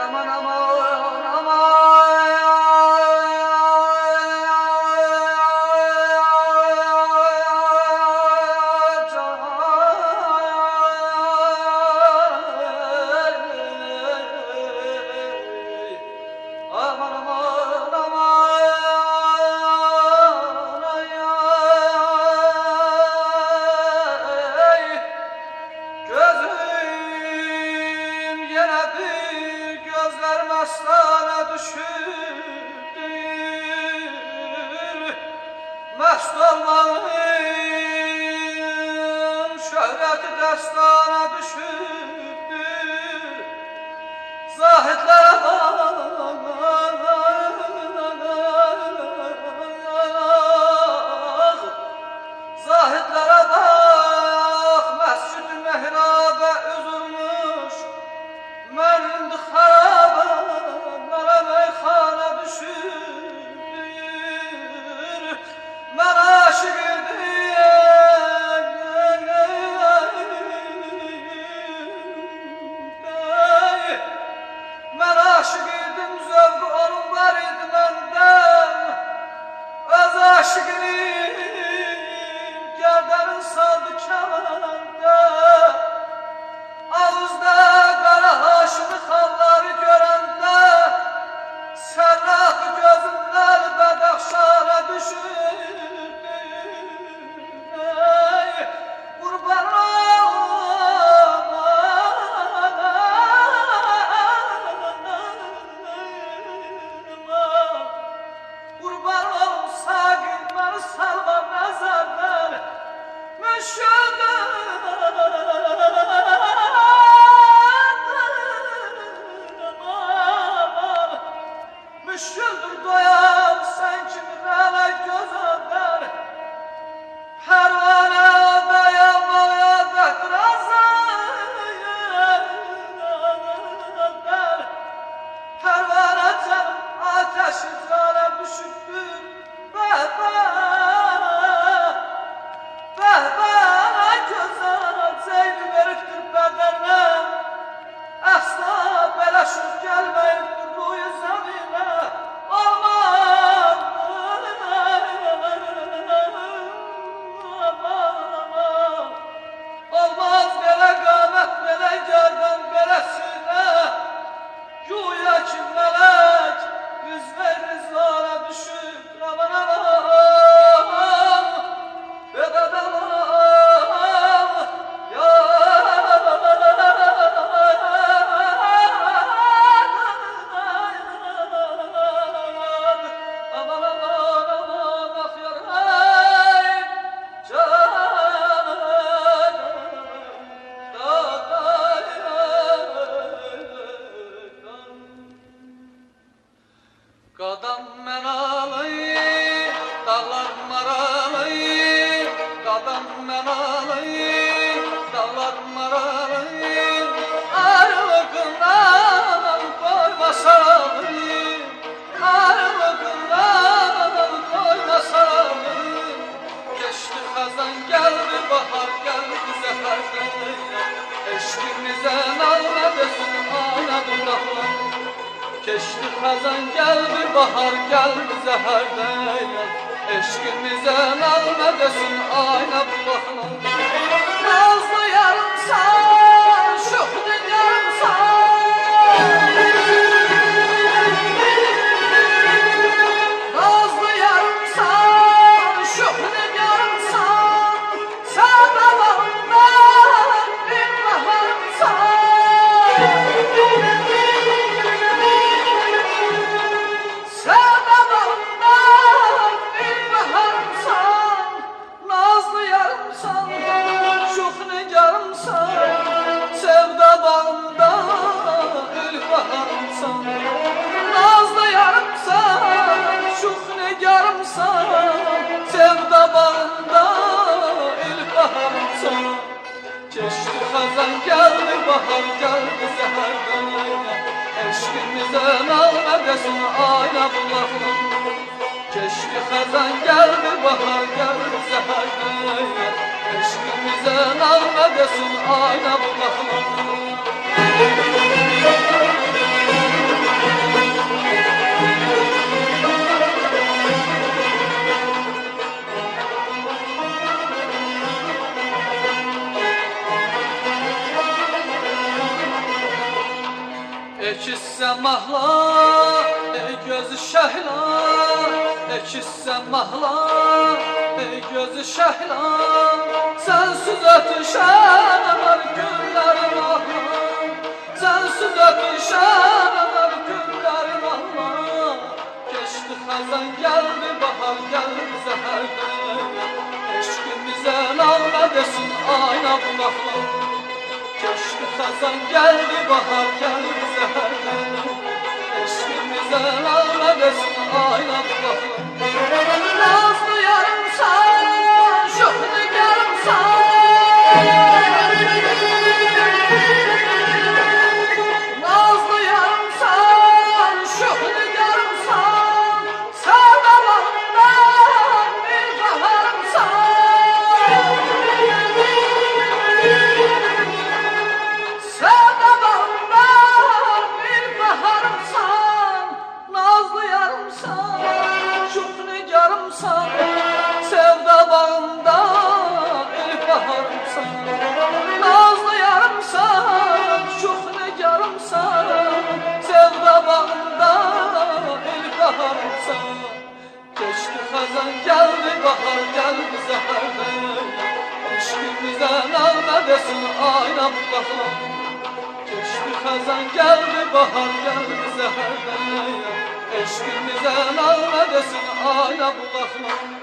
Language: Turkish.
Aman aman aman aman aman aman gözüm yine bir gözlerim astana düşürdür mest olmanın şöhreti destana düşürdür zahitlere bak zahitlere bak mescid-i mehrabe üzülmüş merindi harabe mera meyhane düşürdür men aşık idim men aşık idim zevk onun var idi menden öz aşıkını gerdanın saldı kemende ağızda kara haşını halları görende serrafı gözümler bedakşana düşürdü kurban kurban olsa gülmeni salma nazarlar müşküldür doyam sen kimlerle göz öder pervane dayanmaya bekrazar pervane canım ateşi cana düşüktür Behbana gözəl zeyni veribdir bədəninə əsla belə şüz gəlməyibdir ruyu zəminə aman olmaz belə qamət belə gərdən belə sinə güya ki mələk rüzvə rüzvana düşüb aman aman bedədəm Qadam mən alayım, dağlar maralayım, qadam mən alayım, dağlar maralayım, ayrılığından koymasalım, ayrılığından koymasalım. Geçti xəzan, gəldi bahar, gəldi zəhərdən, eşqimizə nalma desin, ana bulaqlar. Keçdi xəzan, gəldi bahar, gəldi zəhərdən eşqimizə nağmə desin ayna bulaqla nazlı yarımsan, şuxlu yarımsan nazlı yarımsan, şuxlu yarımsan sən babamdan bir baharımsan Geçti xəzan, gəldi bahar, gəldi zəhərdən eşqimizə nağmə desin ayna bulaqla Keçdi xəzan, gəldi bahar, gəldi zəhərdən eşqimizə nağmə desin ayna bulaqla Ekizsen mahla, gözü şehla. Ekizsen mahla, gözü şehla. Sensiz ötüşen günlerim ahla. Sensiz ötüşen günlerim ahla. Geçti hazan geldi bahar geldi zeherde. Eşkimize nağme desin ayna bulakla. Geçti hazan geldi bahar geldi zeherde. Eşkimize nağme desin ayna bulakla. Nazlı yarımsan, şükrü yarımsan. Nazlı yarımsan, şükrü yarımsan. Sevdalarından bir baharımsan. Sevdalarından bir baharımsan. Nazlı yarımsan, şükrü yarımsan. Sevda bağında bir baharımsan. Nazlı yarımsan, şükrü yarımsan. Sevda bağında bir baharımsan. Geçti hazan geldi bahar geldi zeherde. Eşkimize nağme desin ayna bulakla. Geçti hazan geldi bahar geldi zeherde. Eşkimize nağme desin ayna bulakla.